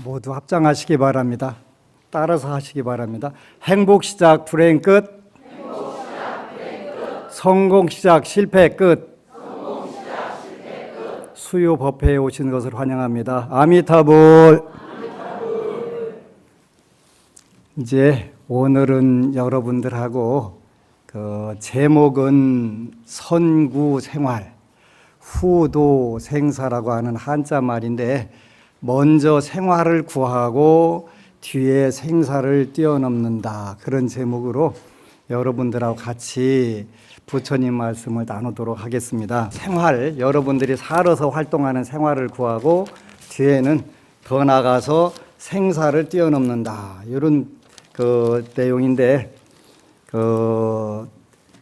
모두 합장하시기 바랍니다. 따라서 하시기 바랍니다. 행복 시작 불행 끝. 성공 시작 실패 끝. 수요 법회에 오신 것을 환영합니다. 아미타불. 이제 오늘은 여러분들하고 제목은 선구생활, 후도생사라고 하는 한자 말인데, 먼저 생활을 구하고 뒤에 생사를 뛰어넘는다, 그런 제목으로 여러분들하고 같이 부처님 말씀을 나누도록 하겠습니다. 생활, 여러분들이 살아서 활동하는 생활을 구하고 뒤에는 더 나아가서 생사를 뛰어넘는다, 이런 내용인데,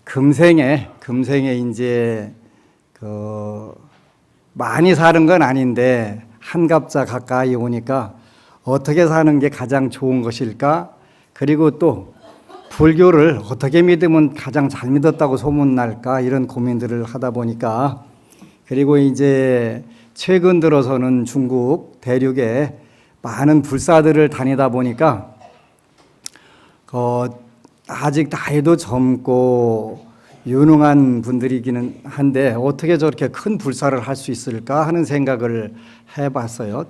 금생에 이제 많이 사는 건 아닌데 한갑자 가까이 오니까 어떻게 사는 게 가장 좋은 것일까? 그리고 또 불교를 어떻게 믿으면 가장 잘 믿었다고 소문날까? 이런 고민들을 하다 보니까, 그리고 이제 최근 들어서는 중국 대륙에 많은 불사들을 다니다 보니까 아직 나이도 젊고 유능한 분들이기는 한데 어떻게 저렇게 큰 불사를 할 수 있을까 하는 생각을 해봤어요.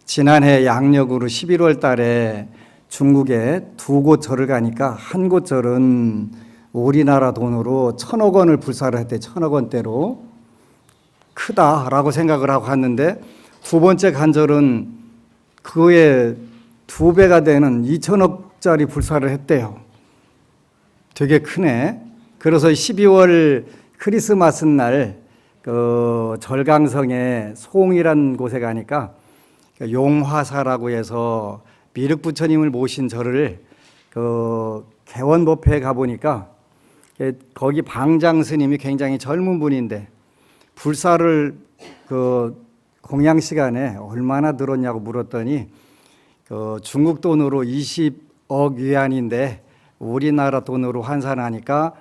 지난해 양력으로 11월 달에 중국에 두 곳 절을 가니까 한 곳 절은 우리나라 돈으로 1,000억 원을 불사를 했대. 1,000억 원대로 크다라고 생각을 하고 갔는데, 두 번째 간 절은 그거의 2배가 되는 2,000억짜리 불사를 했대요. 되게 크네. 그래서 12월 크리스마스 날 절강성에 송이란 곳에 가니까 용화사라고 해서 미륵 부처님을 모신 절을 개원법회에 가보니까 거기 방장 스님이 굉장히 젊은 분인데 불사를 공양 시간에 얼마나 들었냐고 물었더니 중국 돈으로 20억 위안인데 우리나라 돈으로 환산하니까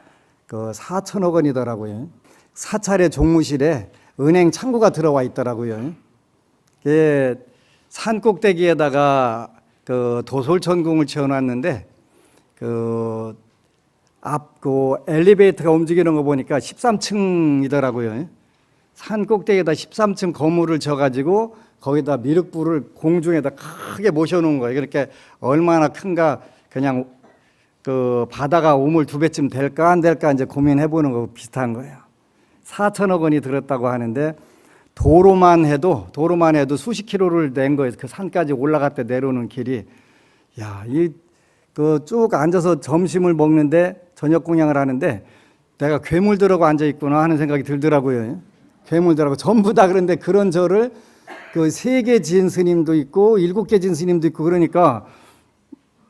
4천억 원이더라고요. 사찰의 종무실에 은행 창구가 들어와 있더라고요. 산 꼭대기에다가 도솔천궁을 지어놨는데 앞 엘리베이터가 움직이는 거 보니까 13층이더라고요. 산 꼭대기에다 13층 건물을 지어가지고 거기다 미륵불을 공중에다 크게 모셔놓은 거예요. 그렇게 얼마나 큰가, 그냥 바다가 우물 2배쯤 될까 안 될까 이제 고민해보는 거 비슷한 거예요. 4천억 원이 들었다고 하는데 도로만 해도 수십 킬로를 낸 거예요. 그 산까지 올라갈 때 내려오는 길이. 쭉 앉아서 점심을 먹는데, 저녁 공양을 하는데 내가 괴물들하고 앉아 있구나 하는 생각이 들더라고요. 괴물들하고 전부 다. 그런데 그런 절을 3개 지은 스님도 있고 7개 지은 스님도 있고, 그러니까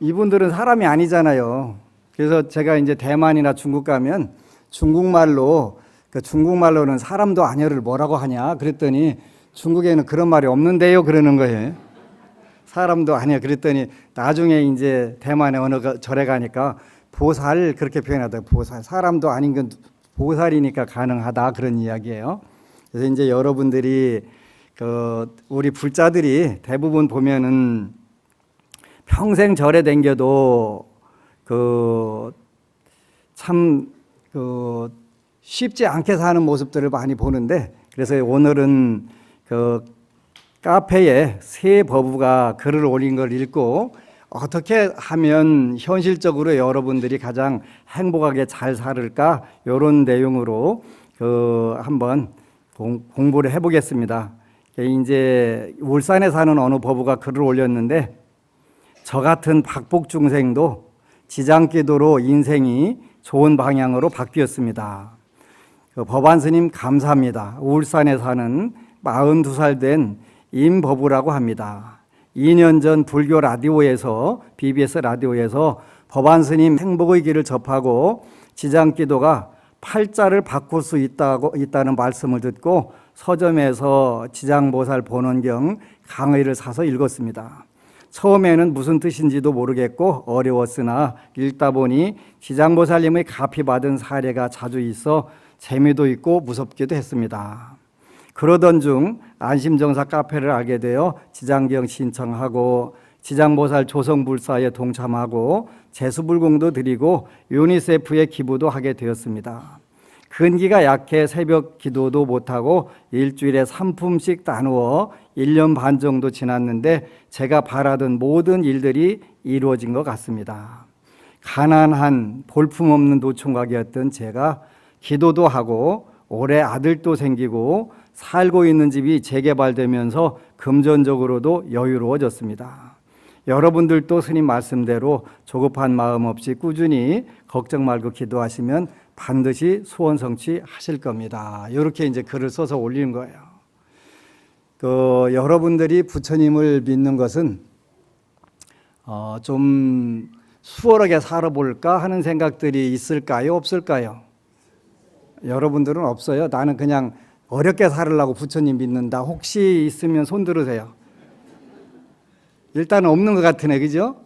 이분들은 사람이 아니잖아요. 그래서 제가 이제 대만이나 중국 가면 중국말로는 사람도 아니야를 뭐라고 하냐 그랬더니 중국에는 그런 말이 없는데요 그러는 거예요. 사람도 아니야 그랬더니 나중에 이제 대만의 어느 절에 가니까 보살 그렇게 표현하더라고요. 보살, 사람도 아닌 건 보살이니까 가능하다, 그런 이야기예요. 그래서 이제 여러분들이 우리 불자들이 대부분 보면은 평생 절에 댕겨도 참 쉽지 않게 사는 모습들을 많이 보는데, 그래서 오늘은 카페에 새 법우가 글을 올린 걸 읽고 어떻게 하면 현실적으로 여러분들이 가장 행복하게 잘 살을까, 이런 내용으로 한번 공부를 해보겠습니다. 이제 울산에 사는 어느 법우가 글을 올렸는데, 저 같은 박복 중생도 지장기도로 인생이 좋은 방향으로 바뀌었습니다. 법안 스님 감사합니다. 울산에 사는 42살 된 임법우라고 합니다. 2년 전 불교 라디오에서, BBS 라디오에서 법안 스님 행복의 길을 접하고 지장기도가 팔자를 바꿀 수 있다는 말씀을 듣고 서점에서 지장보살 본원경 강의를 사서 읽었습니다. 처음에는 무슨 뜻인지도 모르겠고 어려웠으나 읽다 보니 지장보살님의 가피 받은 사례가 자주 있어 재미도 있고 무섭기도 했습니다. 그러던 중 안심정사 카페를 알게 되어 지장경 신청하고 지장보살 조성불사에 동참하고 제수불공도 드리고 유니세프에 기부도 하게 되었습니다. 근기가 약해 새벽 기도도 못하고 일주일에 3품씩 나누어 1년 반 정도 지났는데 제가 바라던 모든 일들이 이루어진 것 같습니다. 가난한 볼품없는 노총각이었던 제가 기도도 하고 올해 아들도 생기고 살고 있는 집이 재개발되면서 금전적으로도 여유로워졌습니다. 여러분들도 스님 말씀대로 조급한 마음 없이 꾸준히 걱정 말고 기도하시면 반드시 소원 성취하실 겁니다. 이렇게 이제 글을 써서 올리는 거예요. 여러분들이 부처님을 믿는 것은 좀 수월하게 살아볼까 하는 생각들이 있을까요? 없을까요? 여러분들은 없어요. 나는 그냥 어렵게 살으려고 부처님 믿는다. 혹시 있으면 손 들으세요. 일단 없는 것 같으네, 그죠?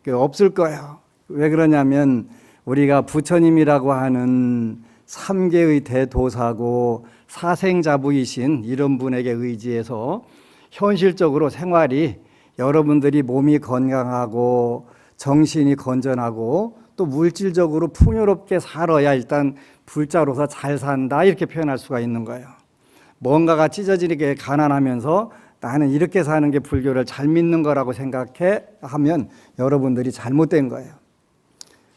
없을 거예요. 왜 그러냐면 우리가 부처님이라고 하는 3계의 대도사고 사생자부이신 이런 분에게 의지해서 현실적으로 생활이 여러분들이 몸이 건강하고 정신이 건전하고 또 물질적으로 풍요롭게 살아야 일단 불자로서 잘 산다 이렇게 표현할 수가 있는 거예요. 뭔가가 찢어지게 가난하면서 나는 이렇게 사는 게 불교를 잘 믿는 거라고 생각해 하면 여러분들이 잘못된 거예요.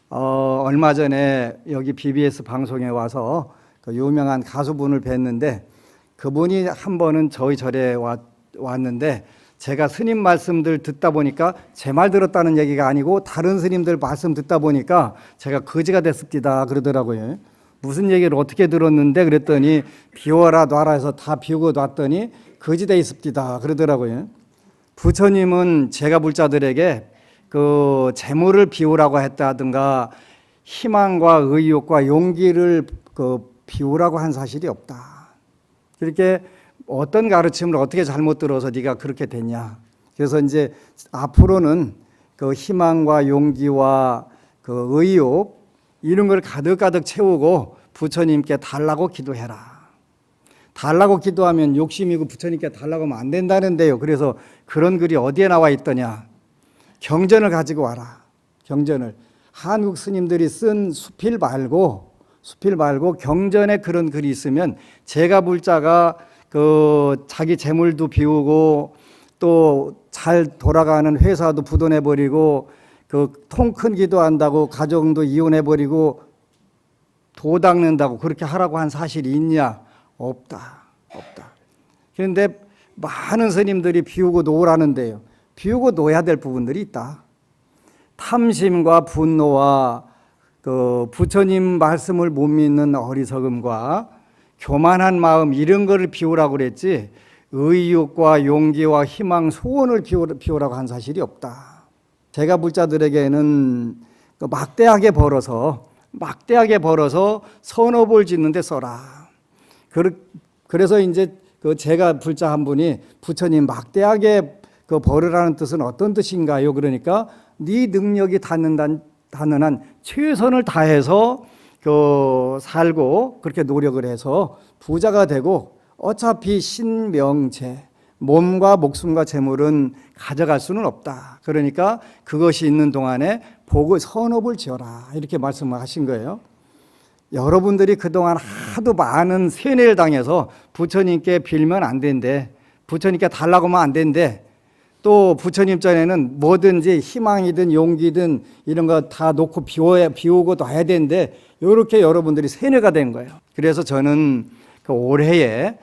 얼마 전에 여기 BBS 방송에 와서 그 유명한 가수분을 뵀는데 그분이 한 번은 저희 절에 왔는데 제가 스님 말씀들 듣다 보니까 제 말 들었다는 얘기가 아니고 다른 스님들 말씀 듣다 보니까 제가 거지가 됐습니다 그러더라고요. 무슨 얘기를 어떻게 들었는데 그랬더니 비워라 놔라 해서 다 비우고 놨더니 거지 돼 있습니다 그러더라고요. 부처님은 제가 불자들에게 그 재물을 비우라고 했다든가 희망과 의욕과 용기를 비우라고 한 사실이 없다. 이렇게 어떤 가르침을 어떻게 잘못 들어서 네가 그렇게 됐냐. 그래서 이제 앞으로는 그 희망과 용기와 그 의욕 이런 걸 가득가득 채우고 부처님께 달라고 기도해라. 달라고 기도하면 욕심이고 부처님께 달라고 하면 안 된다는데요. 그래서 그런 글이 어디에 나와 있더냐. 경전을 가지고 와라. 경전을. 한국 스님들이 쓴 수필 말고 경전에 그런 글이 있으면 제가 불자가 그 자기 재물도 비우고 또 잘 돌아가는 회사도 부도내버리고 그 통 큰 기도한다고 가정도 이혼해버리고 도 닦는다고 그렇게 하라고 한 사실이 있냐? 없다. 그런데 많은 스님들이 비우고 놓으라는데요. 비우고 놓아야 될 부분들이 있다. 탐심과 분노와 그 부처님 말씀을 못 믿는 어리석음과 교만한 마음 이런 거를 비우라고 그랬지 의욕과 용기와 희망, 소원을 비우라고 한 사실이 없다. 제가 불자들에게는 막대하게 벌어서 선업을 짓는 데 써라. 그래서 이제 그 제가 불자 한 분이 부처님 막대하게 그 벌으라는 뜻은 어떤 뜻인가요? 그러니까 네 능력이 닿는 한 최선을 다해서 그 살고 그렇게 노력을 해서 부자가 되고 어차피 신명체 몸과 목숨과 재물은 가져갈 수는 없다. 그러니까 그것이 있는 동안에 복을 선업을 지어라 이렇게 말씀을 하신 거예요. 여러분들이 그동안 하도 많은 세뇌를 당해서 부처님께 빌면 안 된대. 부처님께 달라고 하면 안 된대. 또 부처님 전에는 뭐든지 희망이든 용기든 이런 거 다 놓고 비우고 놔야 되는데 이렇게 여러분들이 세뇌가 된 거예요. 그래서 저는 그 올해에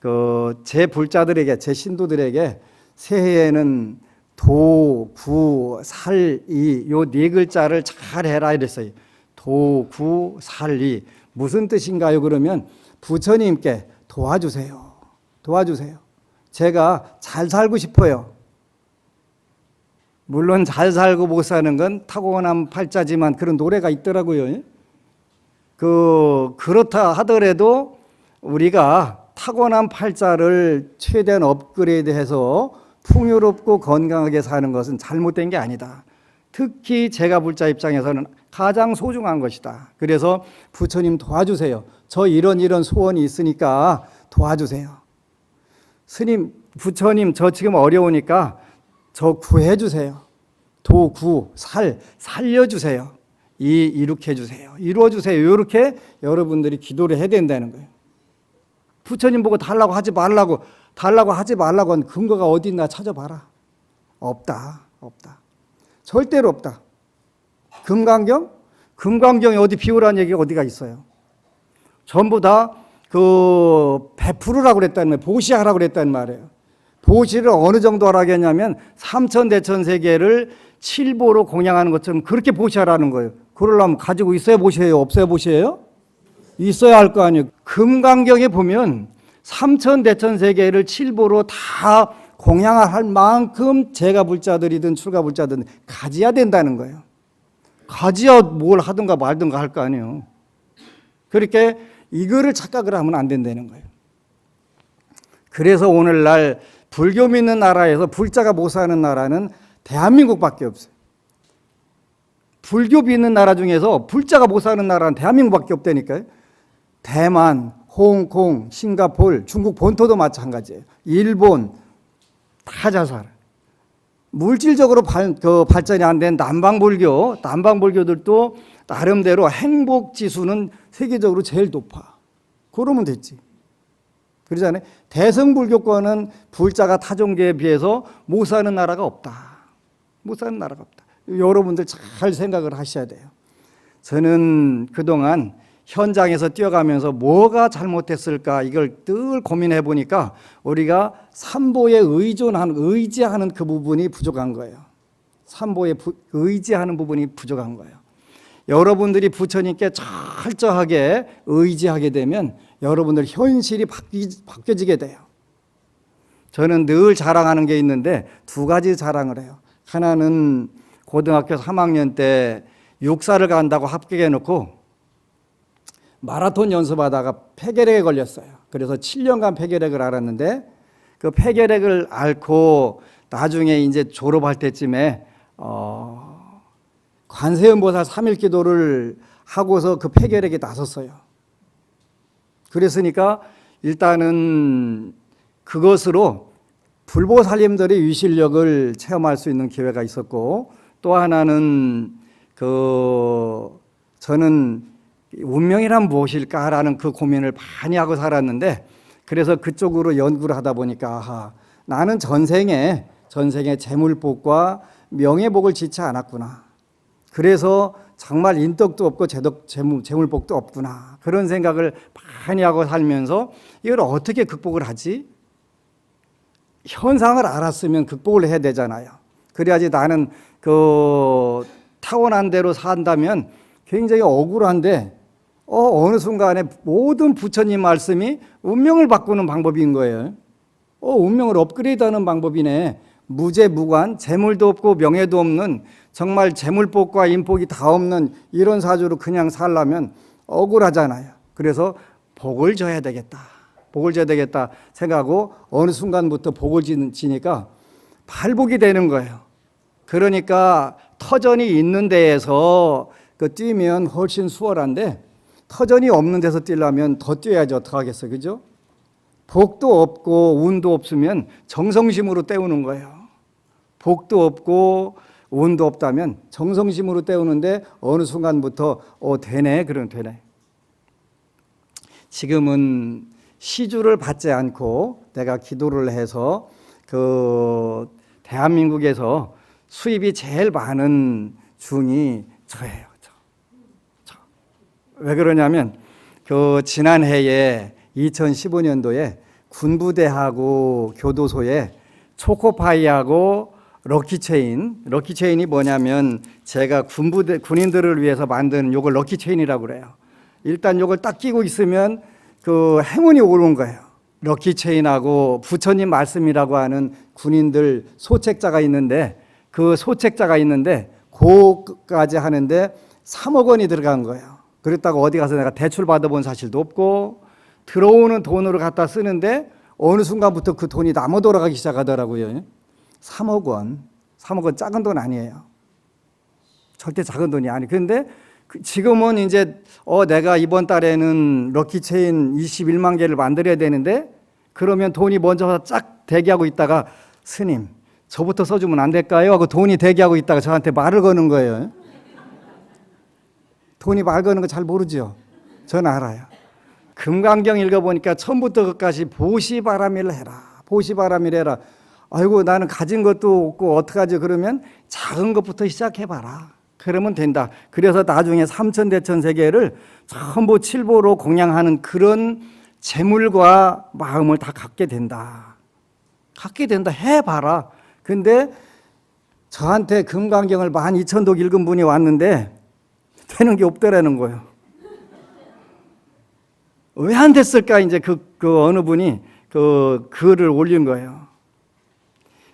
그 제 불자들에게 제 신도들에게 새해에는 도, 구, 살, 이 요 네 글자를 잘 해라 이랬어요. 도, 구, 살, 이 무슨 뜻인가요? 그러면 부처님께 도와주세요. 제가 잘 살고 싶어요. 물론 잘 살고 못 사는 건 타고난 팔자지만 그런 노래가 있더라고요. 그렇다 하더라도 우리가 타고난 팔자를 최대한 업그레이드해서 풍요롭고 건강하게 사는 것은 잘못된 게 아니다. 특히 제가 불자 입장에서는 가장 소중한 것이다. 그래서 부처님 도와주세요. 저 이런 소원이 있으니까 도와주세요. 스님, 부처님, 저 지금 어려우니까 저 구해주세요. 살려주세요. 이렇게 해주세요. 이루어주세요. 이렇게 여러분들이 기도를 해야 된다는 거예요. 부처님 보고 달라고 하지 말라고 한 근거가 어디 있나 찾아봐라. 없다. 절대로 없다. 금강경에 어디 비우라는 얘기가 어디가 있어요? 전부 다 베풀으라고 그랬다는 말이에요. 보시하라고 그랬다는 말이에요. 보시를 어느 정도 하라고 했냐면 삼천대천세계를 칠보로 공양하는 것처럼 그렇게 보시하라는 거예요. 그러려면 가지고 있어야 보시예요? 없어야 보시예요? 있어야 할 거 아니에요. 금강경에 보면 삼천대천세계를 칠보로 다 공양할 만큼 재가불자들이든 출가불자들은 가져야 된다는 거예요. 가져야 뭘 하든가 말든가 할 거 아니에요. 그렇게 이거를 착각을 하면 안 된다는 거예요. 그래서 오늘날 불교 믿는 나라에서 불자가 못 사는 나라는 대한민국밖에 없어요. 불교 믿는 나라 중에서 불자가 못 사는 나라는 대한민국밖에 없다니까요. 대만, 홍콩, 싱가포르, 중국 본토도 마찬가지예요. 일본 다 잘 살아요. 물질적으로 발전이 안 된 남방불교들도 나름대로 행복지수는 세계적으로 제일 높아. 그러면 됐지. 그러잖아요. 대승불교권은 불자가 타종교에 비해서 못 사는 나라가 없다. 못 사는 나라가 없다. 여러분들 잘 생각을 하셔야 돼요. 저는 그동안 현장에서 뛰어가면서 뭐가 잘못됐을까 이걸 늘 고민해 보니까 우리가 삼보에 의지하는 그 부분이 부족한 거예요. 삼보에 의지하는 부분이 부족한 거예요. 여러분들이 부처님께 철저하게 의지하게 되면 여러분들 현실이 바뀌어지게 돼요. 저는 늘 자랑하는 게 있는데 두 가지 자랑을 해요. 하나는 고등학교 3학년 때 육사를 간다고 합격해 놓고 마라톤 연습하다가 폐결핵에 걸렸어요. 그래서 7년간 폐결핵을 앓았는데 그 폐결핵을 앓고 나중에 이제 졸업할 때쯤에 관세음보살 3일 기도를 하고서 그 폐결핵에 나섰어요. 그랬으니까 일단은 그것으로 불보살님들의 위실력을 체험할 수 있는 기회가 있었고, 또 하나는 저는 운명이란 무엇일까라는 그 고민을 많이 하고 살았는데, 그래서 그쪽으로 연구를 하다 보니까 나는 전생에 재물복과 명예복을 짓지 않았구나. 그래서 정말 인덕도 없고 재물복도 없구나. 그런 생각을 많이 하고 살면서 이걸 어떻게 극복을 하지? 현상을 알았으면 극복을 해야 되잖아요. 그래야지 나는 타고난 대로 산다면 굉장히 억울한데 어느 순간에 모든 부처님 말씀이 운명을 바꾸는 방법인 거예요. 운명을 업그레이드하는 방법이네. 무죄무관, 재물도 없고 명예도 없는, 정말 재물복과 인복이 다 없는 이런 사주로 그냥 살려면 억울하잖아요. 그래서 복을 줘야 되겠다 생각하고 어느 순간부터 복을 지니까 발복이 되는 거예요. 그러니까 터전이 있는 데에서 뛰면 훨씬 수월한데, 터전이 없는 데서 뛰려면 더 뛰어야지 어떡하겠어요, 그죠? 복도 없고 운도 없으면 정성심으로 때우는 거예요. 복도 없고 운도 없다면 정성심으로 때우는데 어느 순간부터 되네. 지금은 시주를 받지 않고 내가 기도를 해서 대한민국에서 수입이 제일 많은 중이 저예요. 왜 그러냐면 지난해에 2015년도에 군부대하고 교도소에 초코파이하고 럭키체인이 뭐냐면 제가 군인들을 위해서 만든 요걸 럭키체인이라고 그래요. 일단 요걸 딱 끼고 있으면 행운이 오는 거예요. 럭키체인하고 부처님 말씀이라고 하는 군인들 소책자가 있는데 그거까지 하는데 3억 원이 들어간 거예요. 그랬다고 어디 가서 내가 대출 받아본 사실도 없고, 들어오는 돈으로 갖다 쓰는데 어느 순간부터 그 돈이 남아 돌아가기 시작하더라고요. 3억 원 작은 돈 아니에요. 절대 작은 돈이 아니에요. 그런데 지금은 이제 내가 이번 달에는 럭키 체인 21만 개를 만들어야 되는데 그러면 돈이 먼저 쫙 대기하고 있다가 스님 저부터 써주면 안 될까요? 하고 돈이 대기하고 있다가 저한테 말을 거는 거예요. 돈이 말 거는 거 잘 모르죠? 저는 알아요. 금강경 읽어보니까 처음부터 끝까지 보시바라밀 해라. 보시바라밀 해라. 아이고 나는 가진 것도 없고 어떡하지? 그러면 작은 것부터 시작해봐라. 그러면 된다. 그래서 나중에 삼천대천세계를 전부 칠보로 공양하는 그런 재물과 마음을 다 갖게 된다. 갖게 된다. 해봐라. 근데 저한테 금강경을 12,000독 읽은 분이 왔는데 되는 게 없더라는 거예요. 왜 안 됐을까? 이제 그 어느 분이 그 글을 올린 거예요.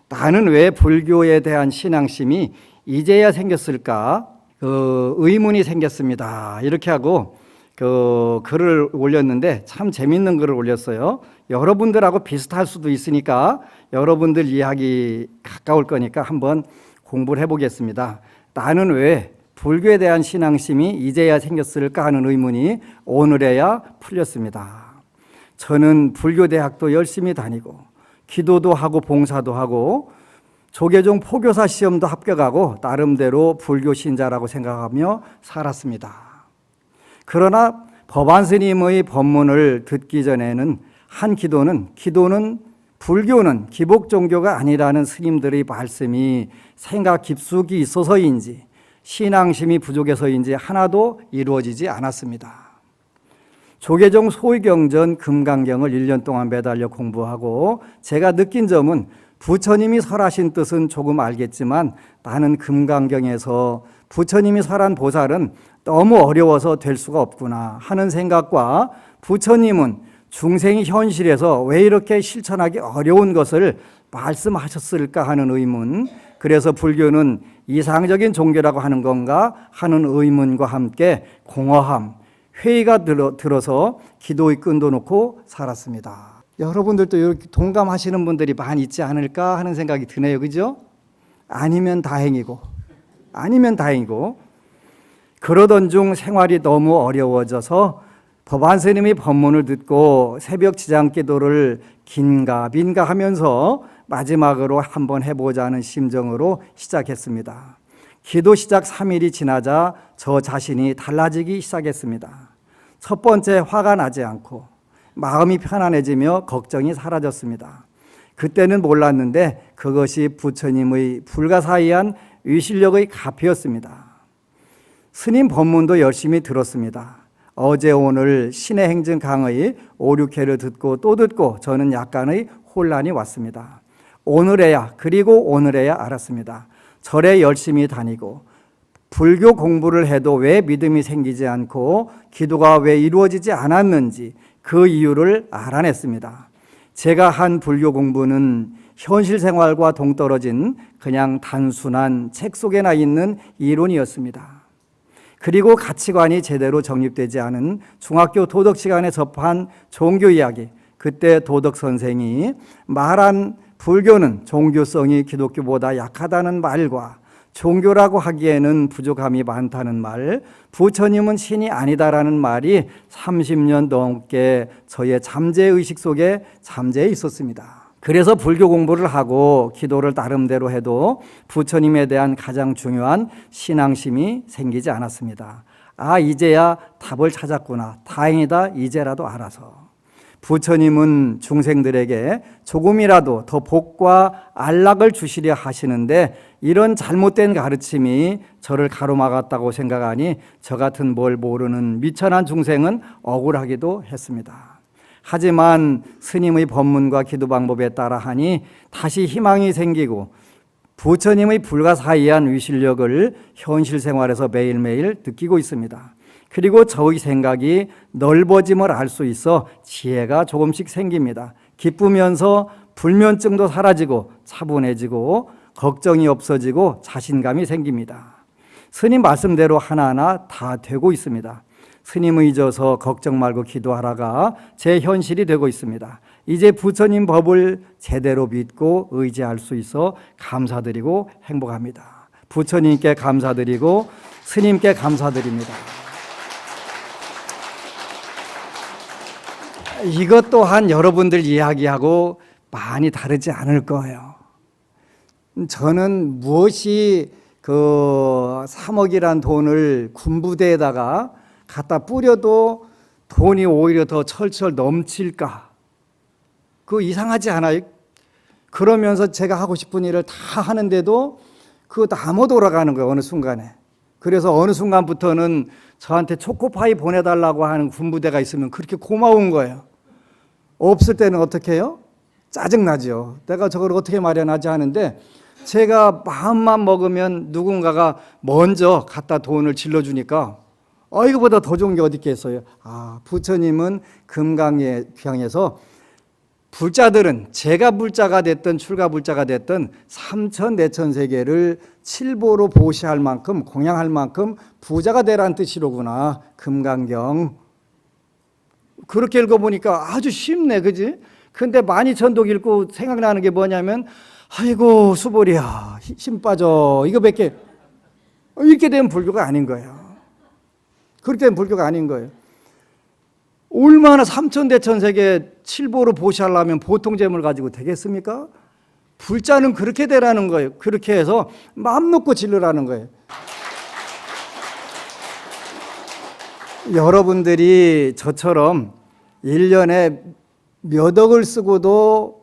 나는 왜 불교에 대한 신앙심이 이제야 생겼을까? 의문이 생겼습니다. 이렇게 하고 글을 올렸는데 참 재밌는 글을 올렸어요. 여러분들하고 비슷할 수도 있으니까 여러분들 이야기 가까울 거니까 한번 공부를 해보겠습니다. 나는 왜 불교에 대한 신앙심이 이제야 생겼을까 하는 의문이 오늘에야 풀렸습니다. 저는 불교대학도 열심히 다니고 기도도 하고 봉사도 하고 조계종 포교사 시험도 합격하고 나름대로 불교 신자라고 생각하며 살았습니다. 그러나 법안 스님의 법문을 듣기 전에는 기도는 불교는 기복 종교가 아니라는 스님들의 말씀이 생각 깊숙이 있어서인지 신앙심이 부족해서인지 하나도 이루어지지 않았습니다. 조계종 소위경전 금강경을 1년 동안 매달려 공부하고 제가 느낀 점은 부처님이 설하신 뜻은 조금 알겠지만 나는 금강경에서 부처님이 설한 보살은 너무 어려워서 될 수가 없구나 하는 생각과 부처님은 중생이 현실에서 왜 이렇게 실천하기 어려운 것을 말씀하셨을까 하는 의문, 그래서 불교는 이상적인 종교라고 하는 건가 하는 의문과 함께 공허함, 회의가 들어서 기도의 끈도 놓고 살았습니다. 여러분들도 이렇게 동감하시는 분들이 많이 있지 않을까 하는 생각이 드네요. 그죠? 아니면 다행이고 그러던 중 생활이 너무 어려워져서 법안 스님의 법문을 듣고 새벽 지장기도를 긴가 민가 하면서 마지막으로 한번 해보자는 심정으로 시작했습니다. 기도 시작 3일이 지나자 저 자신이 달라지기 시작했습니다. 첫 번째, 화가 나지 않고 마음이 편안해지며 걱정이 사라졌습니다. 그때는 몰랐는데 그것이 부처님의 불가사의한 위실력의 가피였습니다. 스님 법문도 열심히 들었습니다. 어제 오늘 신의 행진 강의 5, 6회를 듣고 또 듣고 저는 약간의 혼란이 왔습니다. 오늘에야 알았습니다. 절에 열심히 다니고 불교 공부를 해도 왜 믿음이 생기지 않고 기도가 왜 이루어지지 않았는지 그 이유를 알아냈습니다. 제가 한 불교 공부는 현실 생활과 동떨어진 그냥 단순한 책 속에나 있는 이론이었습니다. 그리고 가치관이 제대로 정립되지 않은 중학교 도덕 시간에 접한 종교 이야기, 그때 도덕 선생이 말한 불교는 종교성이 기독교보다 약하다는 말과 종교라고 하기에는 부족함이 많다는 말, 부처님은 신이 아니다라는 말이 30년 넘게 저의 잠재의식 속에 잠재해 있었습니다. 그래서 불교 공부를 하고 기도를 나름대로 해도 부처님에 대한 가장 중요한 신앙심이 생기지 않았습니다. 이제야 답을 찾았구나. 다행이다. 이제라도 알아서. 부처님은 중생들에게 조금이라도 더 복과 안락을 주시려 하시는데 이런 잘못된 가르침이 저를 가로막았다고 생각하니 저 같은 뭘 모르는 미천한 중생은 억울하기도 했습니다. 하지만 스님의 법문과 기도 방법에 따라 하니 다시 희망이 생기고 부처님의 불가사의한 위실력을 현실 생활에서 매일매일 느끼고 있습니다. 그리고 저의 생각이 넓어짐을 알 수 있어 지혜가 조금씩 생깁니다. 기쁘면서 불면증도 사라지고 차분해지고 걱정이 없어지고 자신감이 생깁니다. 스님 말씀대로 하나하나 다 되고 있습니다. 스님의 잊어서 걱정 말고 기도하라가 제 현실이 되고 있습니다. 이제 부처님 법을 제대로 믿고 의지할 수 있어 감사드리고 행복합니다. 부처님께 감사드리고 스님께 감사드립니다. 이것 또한 여러분들 이야기하고 많이 다르지 않을 거예요. 저는 무엇이 그 3억이란 돈을 군부대에다가 갖다 뿌려도 돈이 오히려 더 철철 넘칠까? 그거 이상하지 않아요? 그러면서 제가 하고 싶은 일을 다 하는데도 그거 다 못 돌아가는 거예요, 어느 순간에. 그래서 어느 순간부터는 저한테 초코파이 보내달라고 하는 군부대가 있으면 그렇게 고마운 거예요. 없을 때는 어떻게 해요? 짜증나죠. 내가 저걸 어떻게 마련하지 하는데 제가 마음만 먹으면 누군가가 먼저 갖다 돈을 질러주니까 이거보다 더 좋은 게 어디 있겠어요. 부처님은 금강에 귀향해서 불자들은 제가 불자가 됐든 출가 불자가 됐든 삼천 내천 세계를 칠보로 보시할 만큼 공양할 만큼 부자가 되라는 뜻이로구나. 금강경. 그렇게 읽어보니까 아주 쉽네, 그지? 근데 만이천독 읽고 생각나는 게 뭐냐면 아이고 수보리야 힘 빠져 이거밖에 이렇게 되면 불교가 아닌 거예요. 그렇게 되면 불교가 아닌 거예요. 얼마나 삼천대천세계 칠보로 보시하려면 보통 재물 가지고 되겠습니까? 불자는 그렇게 되라는 거예요. 그렇게 해서 마음 놓고 질르라는 거예요. 여러분들이 저처럼 1년에 몇 억을 쓰고도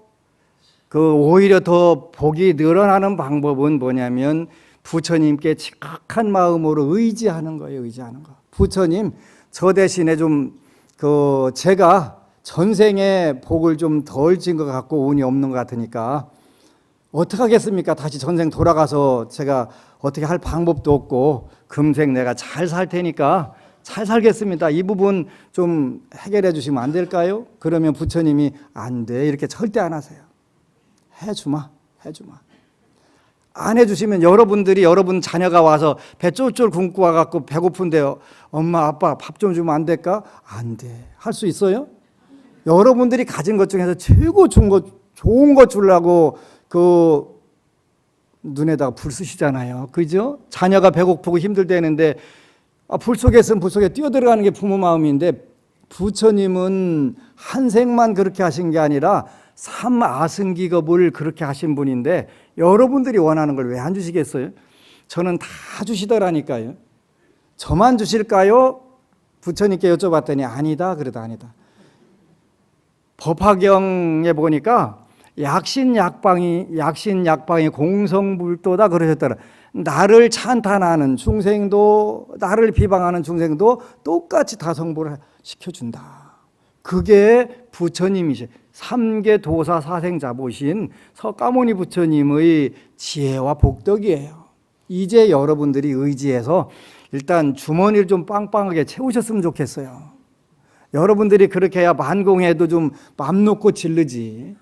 오히려 더 복이 늘어나는 방법은 뭐냐면 부처님께 직학한 마음으로 의지하는 거예요. 의지하는 거. 부처님, 저 대신에 좀 제가 전생에 복을 좀 덜 진 것 같고 운이 없는 것 같으니까 어떻게 하겠습니까? 다시 전생 돌아가서 제가 어떻게 할 방법도 없고 금생 내가 잘 살 테니까 잘 살겠습니다. 이 부분 좀 해결해 주시면 안 될까요? 그러면 부처님이 안 돼. 이렇게 절대 안 하세요. 해주마. 안 해주시면 여러분 자녀가 와서 배 쫄쫄 굶고 와갖고 배고픈데요. 엄마, 아빠 밥 좀 주면 안 될까? 안 돼. 할 수 있어요? 여러분들이 가진 것 중에서 최고 좋은 거 주려고 눈에다가 불 쓰시잖아요. 그죠? 자녀가 배고프고 힘들대는데 불 속에 있으면 불 속에 뛰어들어가는 게 부모 마음인데 부처님은 한 생만 그렇게 하신 게 아니라 삼아승기겁을 그렇게 하신 분인데 여러분들이 원하는 걸 왜 안 주시겠어요? 저는 다 주시더라니까요. 저만 주실까요? 부처님께 여쭤봤더니 아니다. 그래도 아니다. 법화경에 보니까 약신약방이 공성불도다 그러셨더라. 나를 찬탄하는 중생도 나를 비방하는 중생도 똑같이 다 성불을 시켜준다. 그게 부처님이시 삼계도사 사생자보신 석가모니 부처님의 지혜와 복덕이에요. 이제 여러분들이 의지해서 일단 주머니를 좀 빵빵하게 채우셨으면 좋겠어요. 여러분들이 그렇게 해야 만공해도 좀 맘 놓고 질르지.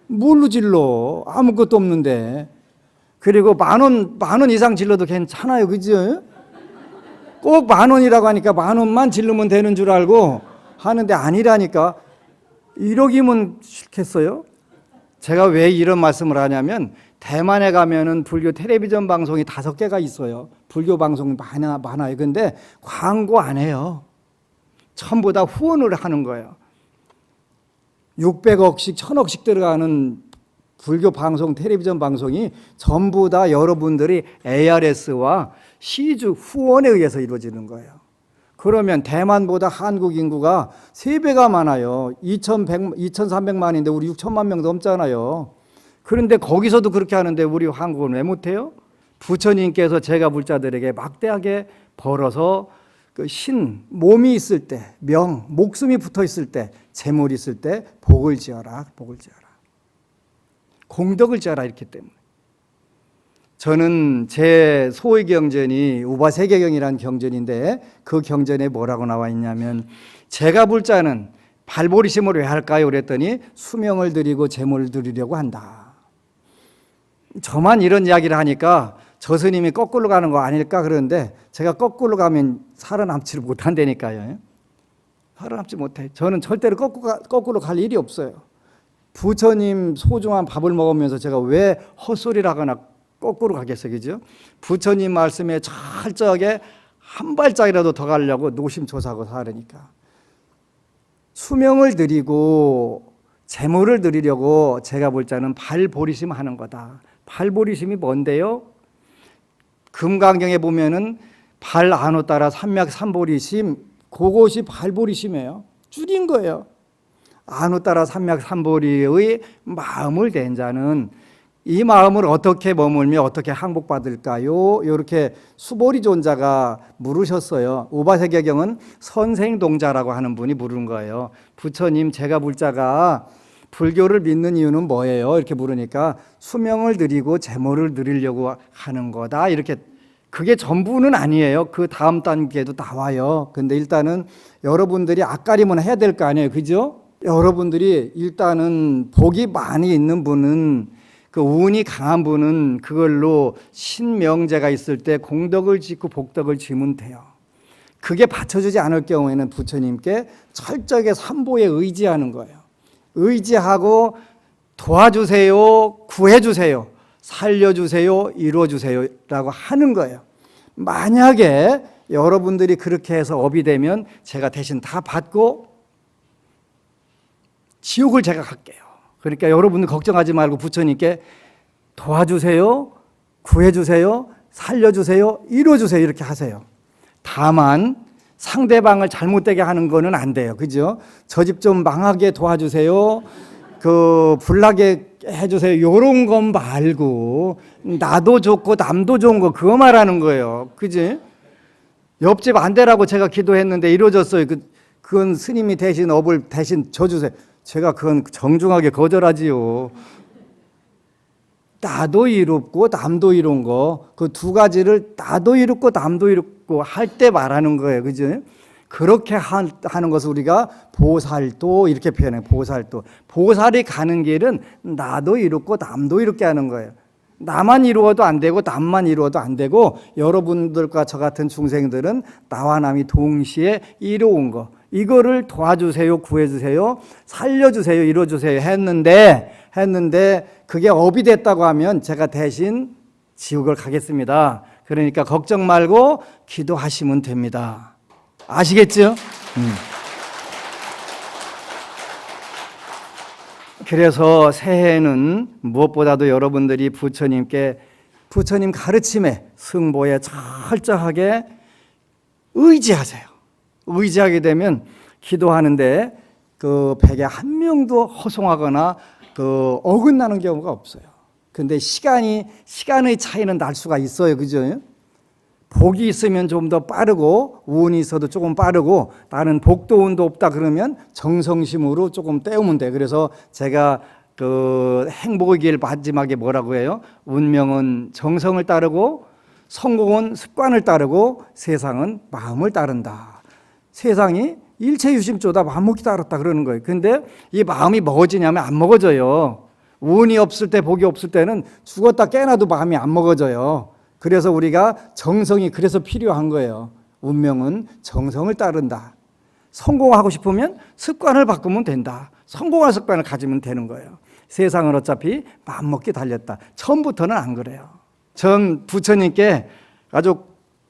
뭘로 질러? 아무것도 없는데. 그리고 만 원 이상 질러도 괜찮아요. 그죠? 꼭 10,000원이라고 하니까 10,000원만 질르면 되는 줄 알고 하는데 아니라니까. 1억이면 싫겠어요? 제가 왜 이런 말씀을 하냐면 대만에 가면은 불교 텔레비전 방송이 5개가 있어요. 불교 방송이 많아요. 근데 광고 안 해요. 전부 다 후원을 하는 거예요. 600억씩 1,000억씩 들어가는 불교 방송 텔레비전 방송이 전부 다 여러분들이 ARS와 시주 후원에 의해서 이루어지는 거예요. 그러면 대만보다 한국 인구가 3배가 많아요. 2,300만인데 우리 6천만 명 넘잖아요. 그런데 거기서도 그렇게 하는데 우리 한국은 왜 못해요? 부처님께서 제가 불자들에게 막대하게 벌어서 몸이 있을 때, 목숨이 붙어 있을 때, 재물이 있을 때 복을 지어라. 공덕을 지어라. 이렇기 때문에. 저는 제 소의 경전이 우바세계경이라는 경전인데 그 경전에 뭐라고 나와 있냐면 제가 불자는 발보리심을 왜 할까요? 그랬더니 수명을 드리고 재물을 드리려고 한다. 저만 이런 이야기를 하니까 저 스님이 거꾸로 가는 거 아닐까 그러는데 제가 거꾸로 가면 살아남지를 못한다니까요. 살아남지 못해. 저는 절대로 거꾸로 갈 일이 없어요. 부처님 소중한 밥을 먹으면서 제가 왜 헛소리를 하거나 거꾸로 가겠어요. 그죠? 부처님 말씀에 철저하게 한 발짝이라도 더 가려고 노심초사하고 살으니까. 수명을 드리고 재물을 드리려고 제가 볼 때는 발보리심 하는 거다. 발보리심이 뭔데요? 금강경에 보면은 발 안호 따라 삼맥 삼보리심, 그것이 발보리심이에요. 줄인 거예요. 안호 따라 삼맥 삼보리의 마음을 낸 자는 이 마음을 어떻게 머물며 어떻게 항복받을까요? 이렇게 수보리 존자가 물으셨어요. 우바세계경은 선생동자라고 하는 분이 물은 거예요. 부처님, 제가 불자가 불교를 믿는 이유는 뭐예요? 이렇게 물으니까 수명을 드리고 재물을 드리려고 하는 거다. 이렇게. 그게 전부는 아니에요. 그 다음 단계도 나와요. 근데 일단은 여러분들이 앞가림은 해야 될 거 아니에요. 그죠? 여러분들이 일단은 복이 많이 있는 분은, 그 운이 강한 분은 그걸로 신명제가 있을 때 공덕을 짓고 복덕을 지으면 돼요. 그게 받쳐주지 않을 경우에는 부처님께 철저하게 삼보에 의지하는 거예요. 의지하고 도와주세요, 구해주세요, 살려주세요, 이루어주세요 라고 하는 거예요. 만약에 여러분들이 그렇게 해서 업이 되면 제가 대신 다 받고 지옥을 제가 갈게요. 그러니까 여러분들 걱정하지 말고 부처님께 도와주세요, 구해주세요, 살려주세요, 이루어주세요 이렇게 하세요. 다만 상대방을 잘못되게 하는 거는 안 돼요. 그죠? 저 집 좀 망하게 도와주세요, 그 불나게 해주세요 이런 건 말고 나도 좋고 남도 좋은 거 그거 말하는 거예요. 그지? 옆집 안 되라고 제가 기도했는데 이루어졌어요. 그건 스님이 대신 업을 대신 져주세요. 제가 그건 정중하게 거절하지요. 나도 이롭고 남도 이룬 거, 그 두 가지를 나도 이롭고 남도 이롭고 할 때 말하는 거예요. 그죠? 그렇게 하는 것을 우리가 보살도 이렇게 표현해요. 보살도. 보살이 가는 길은 나도 이롭고 남도 이롭게 하는 거예요. 나만 이루어도 안 되고 남만 이루어도 안 되고 여러분들과 저 같은 중생들은 나와 남이 동시에 이루어온 거, 이거를 도와주세요, 구해주세요, 살려주세요, 이루어주세요 했는데 그게 업이 됐다고 하면 제가 대신 지옥을 가겠습니다. 그러니까 걱정 말고 기도하시면 됩니다. 아시겠죠? 그래서 새해에는 무엇보다도 여러분들이 부처님께, 부처님 가르침에 승보에 철저하게 의지하세요. 의지하게 되면 기도하는데 그 백에 한 명도 허송하거나 그 어긋나는 경우가 없어요. 근데 시간의 차이는 날 수가 있어요. 그죠? 복이 있으면 좀 더 빠르고 운이 있어도 조금 빠르고 나는 복도 운도 없다 그러면 정성심으로 조금 때우면 돼. 그래서 제가 그 행복의 길 마지막에 뭐라고 해요? 운명은 정성을 따르고 성공은 습관을 따르고 세상은 마음을 따른다. 세상이 일체유심조다 마음먹기 따랐다 그러는 거예요. 근데 이 마음이 먹어지냐면 안 먹어져요. 운이 없을 때 복이 없을 때는 죽었다 깨나도 마음이 안 먹어져요. 그래서 우리가 정성이 그래서 필요한 거예요. 운명은 정성을 따른다. 성공하고 싶으면 습관을 바꾸면 된다. 성공할 습관을 가지면 되는 거예요. 세상은 어차피 마음먹기 달렸다. 처음부터는 안 그래요. 전 부처님께 아주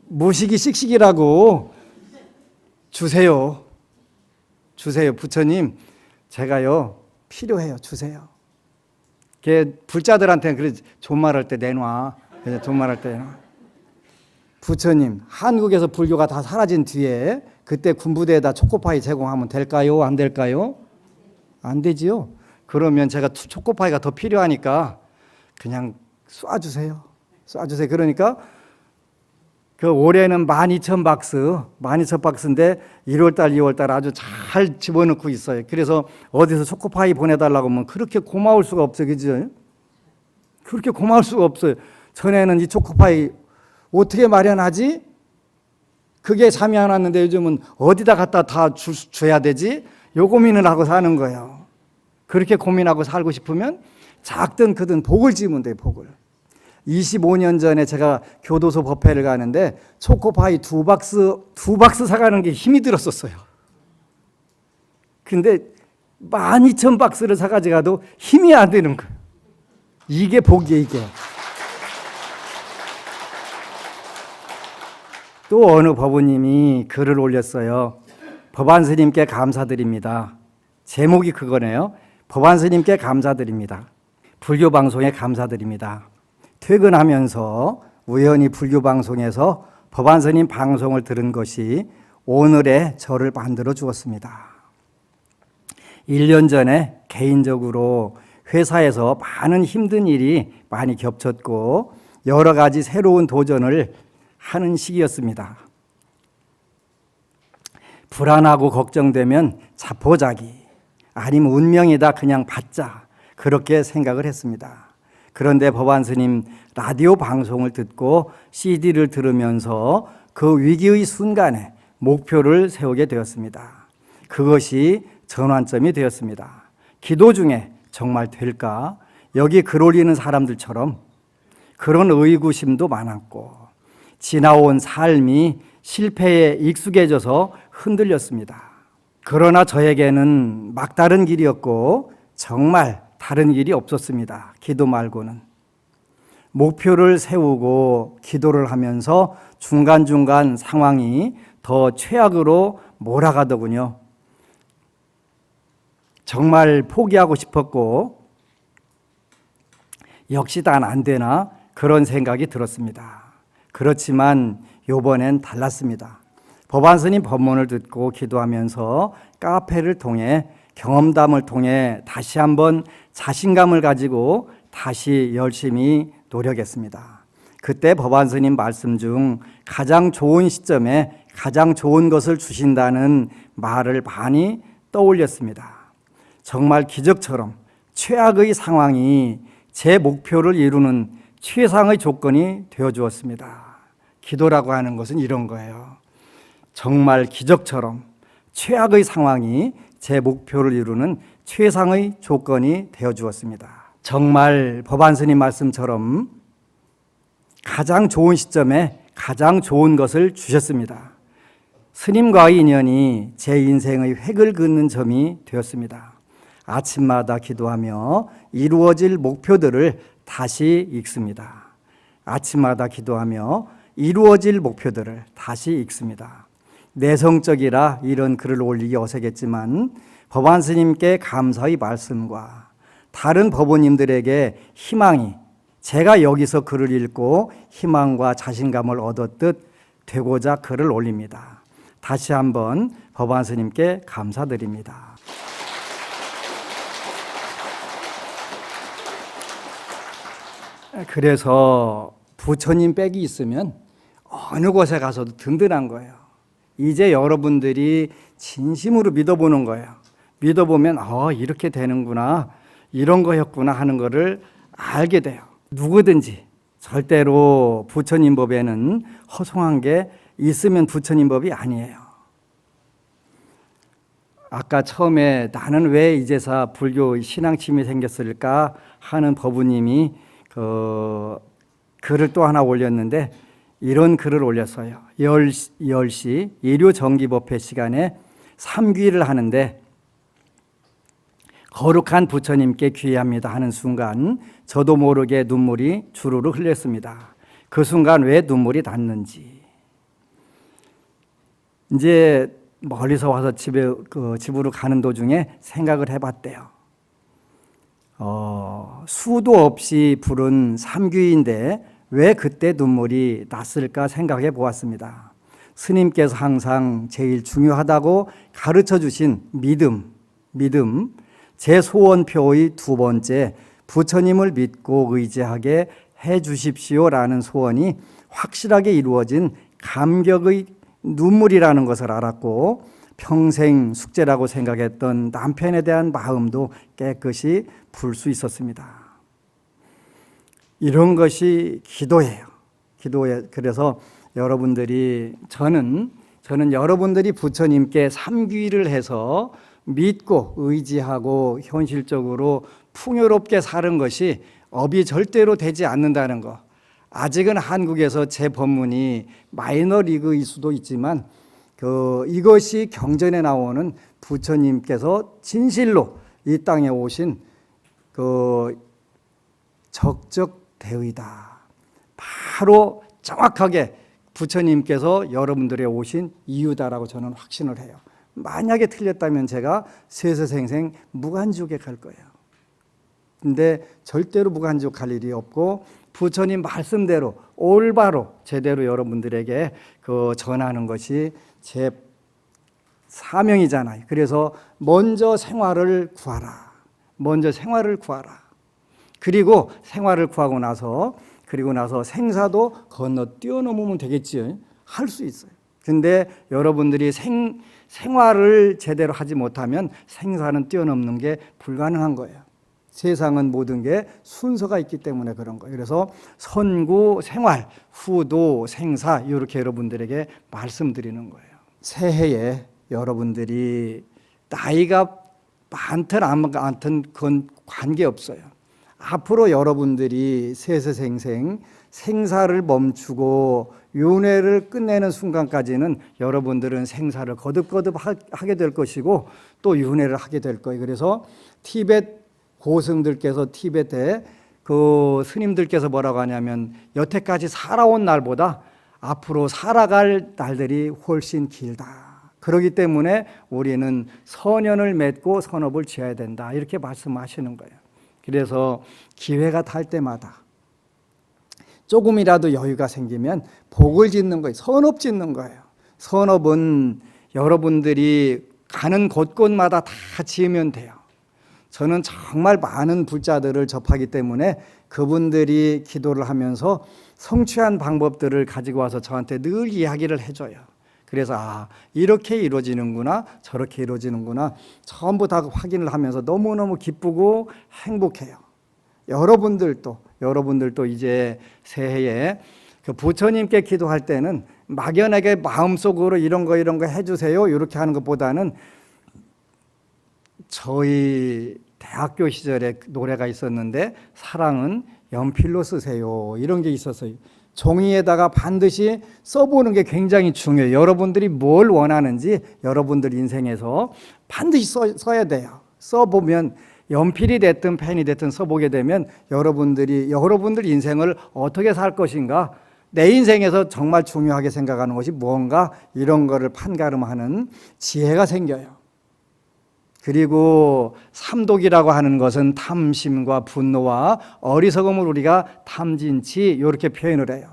무식이 씩씩이라고 주세요. 부처님 제가요 필요해요. 주세요. 불자들한테는 그래 존말할 때 내놔. 존말할 때 부처님 한국에서 불교가 다 사라진 뒤에 그때 군부대에다 초코파이 제공하면 될까요? 안 될까요? 안 되지요. 그러면 제가 초코파이가 더 필요하니까 그냥 쏴주세요. 그러니까 그 올해는 12,000박스인데 1월달 2월달 아주 잘 집어넣고 있어요. 그래서 어디서 초코파이 보내달라고 하면 그렇게 고마울 수가 없어요. 그죠? 그렇게 고마울 수가 없어요. 전에는 이 초코파이 어떻게 마련하지? 그게 잠이 안 왔는데 요즘은 어디다 갖다 다 줘야 되지? 요 고민을 하고 사는 거예요. 그렇게 고민하고 살고 싶으면 작든 크든 복을 지으면 돼요. 복을. 25년 전에 제가 교도소 법회를 가는데 초코파이 두 박스 사가는 게 힘이 들었었어요. 근데 12,000박스를 사가지고 가도 힘이 안 되는 거예요. 이게 복이에요. 이게. 또 어느 법우님이 글을 올렸어요. 법안 스님께 감사드립니다. 제목이 그거네요. 법안 스님께 감사드립니다. 불교 방송에 감사드립니다. 퇴근하면서 우연히 불교 방송에서 법안 스님 방송을 들은 것이 오늘의 저를 만들어 주었습니다. 1년 전에 개인적으로 회사에서 많은 힘든 일이 많이 겹쳤고 여러 가지 새로운 도전을 하는 시기였습니다. 불안하고 걱정되면 자포자기 아니면 운명이다 그냥 받자 그렇게 생각을 했습니다. 그런데 법안 스님 라디오 방송을 듣고 CD를 들으면서 그 위기의 순간에 목표를 세우게 되었습니다. 그것이 전환점이 되었습니다. 기도 중에 정말 될까? 여기 글 올리는 사람들처럼 그런 의구심도 많았고 지나온 삶이 실패에 익숙해져서 흔들렸습니다. 그러나 저에게는 막다른 길이었고 정말 다른 길이 없었습니다. 기도 말고는. 목표를 세우고 기도를 하면서 중간중간 상황이 더 최악으로 몰아가더군요. 정말 포기하고 싶었고 역시 난 안 되나 그런 생각이 들었습니다. 그렇지만 이번엔 달랐습니다. 법안 스님 법문을 듣고 기도하면서 카페를 통해 경험담을 통해 다시 한번 자신감을 가지고 다시 열심히 노력했습니다. 그때 법안 스님 말씀 중 가장 좋은 시점에 가장 좋은 것을 주신다는 말을 많이 떠올렸습니다. 정말 기적처럼 최악의 상황이 제 목표를 이루는 최상의 조건이 되어 주었습니다. 기도라고 하는 것은 이런 거예요. 정말 기적처럼 최악의 상황이 제 목표를 이루는 최상의 조건이 되어 주었습니다. 정말 법안 스님 말씀처럼 가장 좋은 시점에 가장 좋은 것을 주셨습니다. 스님과의 인연이 제 인생의 획을 긋는 점이 되었습니다. 아침마다 기도하며 이루어질 목표들을 다시 읽습니다. 아침마다 기도하며 이루어질 목표들을 다시 읽습니다. 내성적이라 이런 글을 올리기 어색했지만 법안 스님께 감사의 말씀과 다른 법우님들에게 희망이 제가 여기서 글을 읽고 희망과 자신감을 얻었듯 되고자 글을 올립니다. 다시 한번 법안 스님께 감사드립니다. 그래서 부처님 백이 있으면 어느 곳에 가서도 든든한 거예요. 이제 여러분들이 진심으로 믿어보는 거예요. 믿어보면 이렇게 되는구나, 이런 거였구나 하는 거를 알게 돼요. 누구든지 절대로 부처님 법에는 허송한 게 있으면 부처님 법이 아니에요. 아까 처음에 나는 왜 이제서 불교 신앙심이 생겼을까 하는 법우님이 글을 또 하나 올렸는데 이런 글을 올렸어요. 10시 일요정기법회 시간에 삼귀를 하는데 거룩한 부처님께 귀의합니다 하는 순간 저도 모르게 눈물이 주르르 흘렸습니다. 그 순간 왜 눈물이 났는지 이제 멀리서 와서 집으로 가는 도중에 생각을 해봤대요. 수도 없이 부른 삼귀인데 왜 그때 눈물이 났을까 생각해 보았습니다. 스님께서 항상 제일 중요하다고 가르쳐 주신 믿음, 제 소원표의 두 번째 부처님을 믿고 의지하게 해 주십시오라는 소원이 확실하게 이루어진 감격의 눈물이라는 것을 알았고 평생 숙제라고 생각했던 남편에 대한 마음도 깨끗이 풀 수 있었습니다. 이런 것이 기도예요. 그래서 여러분들이 저는 여러분들이 부처님께 삼귀를 해서 믿고 의지하고 현실적으로 풍요롭게 사는 것이 업이 절대로 되지 않는다는 거. 아직은 한국에서 제 법문이 마이너리그일 수도 있지만 이것이 경전에 나오는 부처님께서 진실로 이 땅에 오신 적적대의다. 바로 정확하게 부처님께서 여러분들의 오신 이유다라고 저는 확신을 해요. 만약에 틀렸다면 제가 세세생생 무간지옥에 갈 거예요. 근데 절대로 무간지옥 갈 일이 없고 부처님 말씀대로 올바로 제대로 여러분들에게 그 전하는 것이 제 사명이잖아요. 그래서 먼저 생활을 구하라. 먼저 생활을 구하라. 그리고 생활을 구하고 나서 생사도 건너 뛰어넘으면 되겠지요. 할 수 있어요. 근데 여러분들이 생활을 제대로 하지 못하면 생사는 뛰어넘는 게 불가능한 거예요. 세상은 모든 게 순서가 있기 때문에 그런 거예요. 그래서 선구, 생활, 후도, 생사 이렇게 여러분들에게 말씀드리는 거예요. 새해에 여러분들이 나이가 많든 안 많든 그건 관계없어요. 앞으로 여러분들이 세세생생 생사를 멈추고 윤회를 끝내는 순간까지는 여러분들은 생사를 거듭거듭 하게 될 것이고 또 윤회를 하게 될 거예요. 그래서 티벳 고승들께서 티벳에 그 스님들께서 뭐라고 하냐면 여태까지 살아온 날보다 앞으로 살아갈 날들이 훨씬 길다. 그렇기 때문에 우리는 선연을 맺고 선업을 지어야 된다. 이렇게 말씀하시는 거예요. 그래서 기회가 될 때마다 조금이라도 여유가 생기면 복을 짓는 거예요. 선업 짓는 거예요. 선업은 여러분들이 가는 곳곳마다 다 지으면 돼요. 저는 정말 많은 불자들을 접하기 때문에 그분들이 기도를 하면서 성취한 방법들을 가지고 와서 저한테 늘 이야기를 해줘요. 그래서 이렇게 이루어지는구나, 저렇게 이루어지는구나 전부 다 확인을 하면서 너무너무 기쁘고 행복해요. 여러분들도 이제 새해에 그 부처님께 기도할 때는 막연하게 마음속으로 이런 거 해주세요 이렇게 하는 것보다는 저희 대학교 시절에 노래가 있었는데 사랑은 연필로 쓰세요 이런 게 있었어요. 종이에다가 반드시 써보는 게 굉장히 중요해요. 여러분들이 뭘 원하는지 여러분들 인생에서 반드시 써야 돼요. 써보면 연필이 됐든 펜이 됐든 써보게 되면 여러분들 인생을 어떻게 살 것인가, 내 인생에서 정말 중요하게 생각하는 것이 무언가 이런 거를 판가름하는 지혜가 생겨요. 그리고 삼독이라고 하는 것은 탐심과 분노와 어리석음을 우리가 탐진치 이렇게 표현을 해요.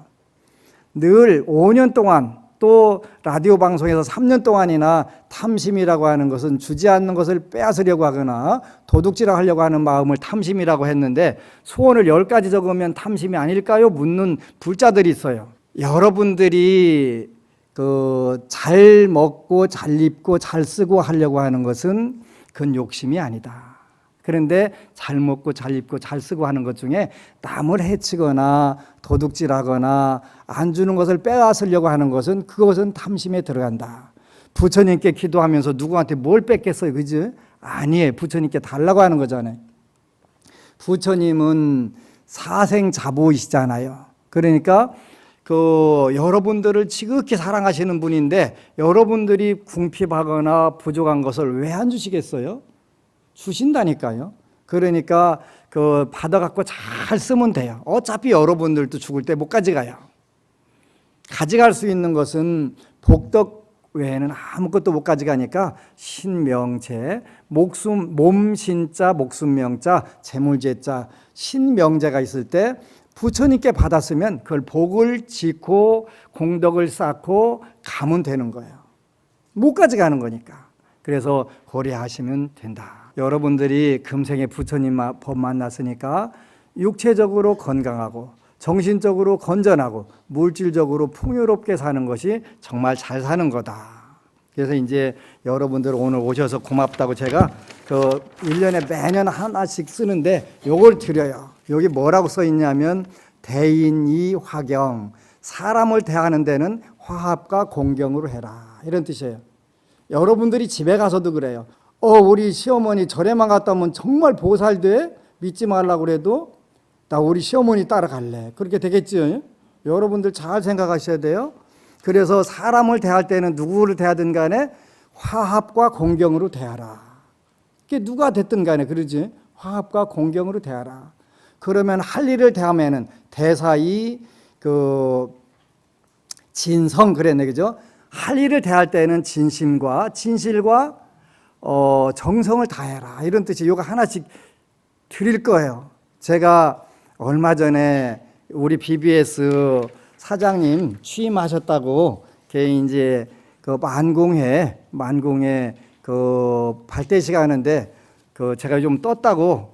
늘 5년 동안 또 라디오 방송에서 3년 동안이나 탐심이라고 하는 것은 주지 않는 것을 빼앗으려고 하거나 도둑질을 하려고 하는 마음을 탐심이라고 했는데 소원을 10가지 적으면 탐심이 아닐까요? 묻는 불자들이 있어요. 여러분들이 잘 먹고 잘 입고 잘 쓰고 하려고 하는 것은 그건 욕심이 아니다. 그런데 잘 먹고 잘 입고 잘 쓰고 하는 것 중에 남을 해치거나 도둑질하거나 안 주는 것을 빼앗으려고 하는 것은 그것은 탐심에 들어간다. 부처님께 기도하면서 누구한테 뭘 뺏겠어요, 그지? 아니에요. 부처님께 달라고 하는 거잖아요. 부처님은 사생자보이시잖아요. 그러니까 여러분들을 지극히 사랑하시는 분인데 여러분들이 궁핍하거나 부족한 것을 왜 안 주시겠어요? 주신다니까요. 그러니까 받아갖고 잘 쓰면 돼요. 어차피 여러분들도 죽을 때 못 가져가요. 가져갈 수 있는 것은 복덕 외에는 아무것도 못 가져가니까 신명제, 몸신자, 목숨명자, 재물제자, 신명제가 있을 때 부처님께 받았으면 그걸 복을 짓고 공덕을 쌓고 가면 되는 거예요. 못 가져가는 거니까. 그래서 고려하시면 된다. 여러분들이 금생에 부처님 법 만났으니까 육체적으로 건강하고 정신적으로 건전하고 물질적으로 풍요롭게 사는 것이 정말 잘 사는 거다. 그래서 이제 여러분들 오늘 오셔서 고맙다고 제가 1년에 매년 하나씩 쓰는데 요걸 드려요. 여기 뭐라고 써 있냐면 대인이 화경, 사람을 대하는 데는 화합과 공경으로 해라 이런 뜻이에요. 여러분들이 집에 가서도 그래요. 우리 시어머니 절에만 갔다 오면 정말 보살돼? 믿지 말라고 그래도 나 우리 시어머니 따라갈래. 그렇게 되겠죠? 여러분들 잘 생각하셔야 돼요. 그래서 사람을 대할 때는 누구를 대하든 간에 화합과 공경으로 대하라. 그게 누가 됐든 간에 그러지. 화합과 공경으로 대하라. 그러면 할 일을 대하면은 대사이 진성 그랬네, 그죠? 할 일을 대할 때는 진심과 진실과 정성을 다해라, 이런 뜻이 요거 하나씩 드릴 거예요. 제가 얼마 전에 우리 BBS 사장님 취임하셨다고 이제 그 만공회 그 발대식 하는데 그 제가 좀 떴다고,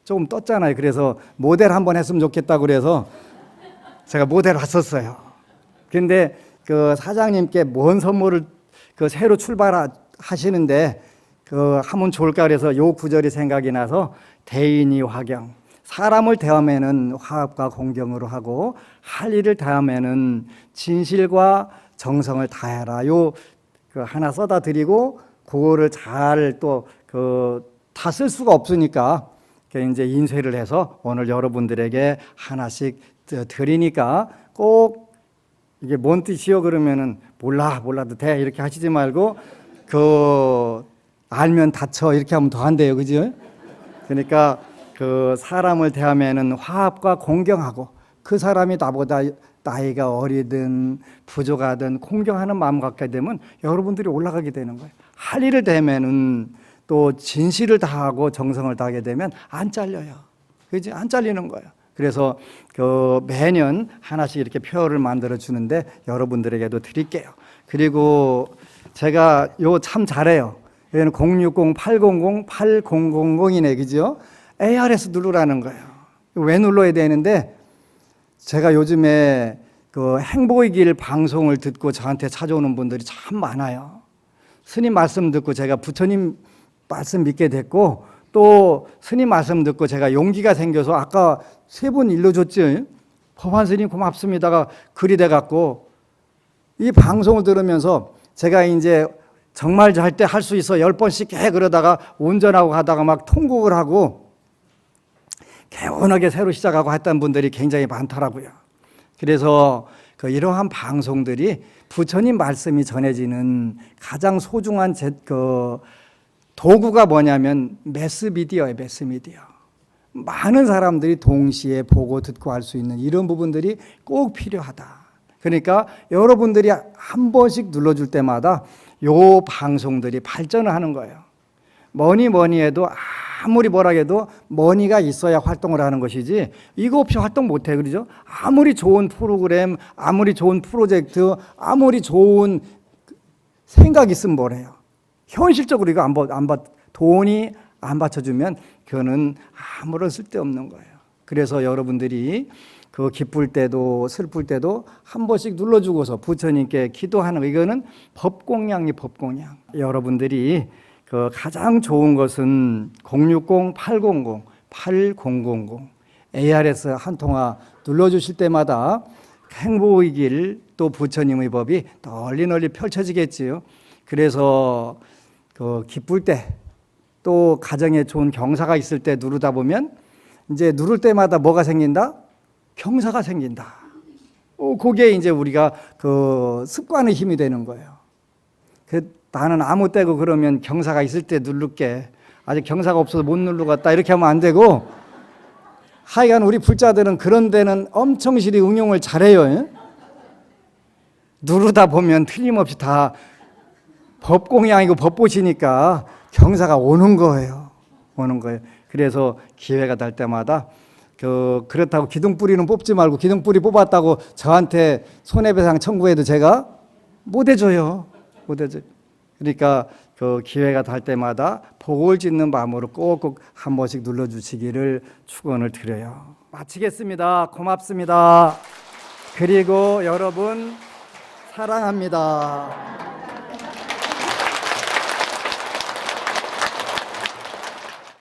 조금 떴잖아요. 그래서 모델 한번 했으면 좋겠다고 그래서 제가 모델 왔었어요. 근데 그 사장님께 뭔 선물을 그 새로 출발하시는데 그 하면 좋을까 그래서 요 구절이 생각이 나서, 대인이 화경, 사람을 대하면은 화합과 공경으로 하고 할 일을 다하면은 진실과 정성을 다해라. 요 그 하나 써다 드리고, 그거를 잘 또 그 다 쓸 수가 없으니까 이제 인쇄를 해서 오늘 여러분들에게 하나씩 드리니까, 꼭 이게 뭔 뜻이요 그러면은 몰라도 돼 이렇게 하시지 말고, 그 알면 다쳐 이렇게 하면 더 안 돼요, 그죠? 그러니까 그 사람을 대하면은 화합과 공경하고, 그 사람이 나보다 나이가 어리든 부족하든 공경하는 마음 갖게 되면 여러분들이 올라가게 되는 거예요. 할 일을 대면은 또 진실을 다하고 정성을 다하게 되면 안 잘려요. 그지? 안 잘리는 거예요. 그래서 그 매년 하나씩 이렇게 표를 만들어 주는데 여러분들에게도 드릴게요. 그리고 제가 요 참 잘해요. 여기는 060-800-8000이네, 그죠? ARS 누르라는 거예요. 왜 눌러야 되는데, 제가 요즘에 그 행복의 길 방송을 듣고 저한테 찾아오는 분들이 참 많아요. 스님 말씀 듣고 제가 부처님 말씀 믿게 됐고, 또 스님 말씀 듣고 제가 용기가 생겨서 아까 3분 일러줬죠. 법한 스님 고맙습니다가 글이 돼갖고, 이 방송을 들으면서 제가 이제 정말 잘 때 할 수 있어 10번씩 해 그러다가 운전하고 가다가 막 통곡을 하고 개운하게 새로 시작하고 했던 분들이 굉장히 많더라고요. 그래서 그 이러한 방송들이 부처님 말씀이 전해지는 가장 소중한 그 도구가 뭐냐면 매스미디어예요. 매스미디어. 많은 사람들이 동시에 보고 듣고 할 수 있는 이런 부분들이 꼭 필요하다. 그러니까 여러분들이 한 번씩 눌러줄 때마다 요 방송들이 발전을 하는 거예요. 뭐니 해도 아무리 뭐라 해도 머니가 있어야 활동을 하는 것이지, 이거 없이 활동 못해, 그러죠? 아무리 좋은 프로그램, 아무리 좋은 프로젝트, 아무리 좋은 생각 있으면 뭐래요? 현실적으로 이거 돈이 안 받쳐주면 그거는 아무런 쓸데없는 거예요. 그래서 여러분들이 그 기쁠 때도 슬플 때도 한 번씩 눌러주고서 부처님께 기도하는 거, 이거는 법공양이 법공양. 여러분들이 그 가장 좋은 것은 060-800-8000 ARS 한 통화 눌러주실 때마다 행복의 길, 또 부처님의 법이 널리 펼쳐지겠지요. 그래서 그 기쁠 때, 또 가정에 좋은 경사가 있을 때 누르다 보면 이제 누를 때마다 뭐가 생긴다? 경사가 생긴다. 그게 이제 우리가 그 습관의 힘이 되는 거예요. 나는 아무 때고 그러면 경사가 있을 때 누를게, 아직 경사가 없어서 못 누르겠다 이렇게 하면 안 되고, 하여간 우리 불자들은 그런 데는 엄청 실히 응용을 잘해요. 누르다 보면 틀림없이 다 법공양이고 법보시니까 경사가 오는 거예요. 그래서 기회가 될 때마다 그렇다고 기둥뿌리는 뽑지 말고, 기둥뿌리 뽑았다고 저한테 손해배상 청구해도 제가 못 해줘요. 그러니까 그 기회가 될 때마다 복을 짓는 마음으로 꼭꼭 한 번씩 눌러주시기를 축원을 드려요. 마치겠습니다. 고맙습니다. 그리고 여러분 사랑합니다.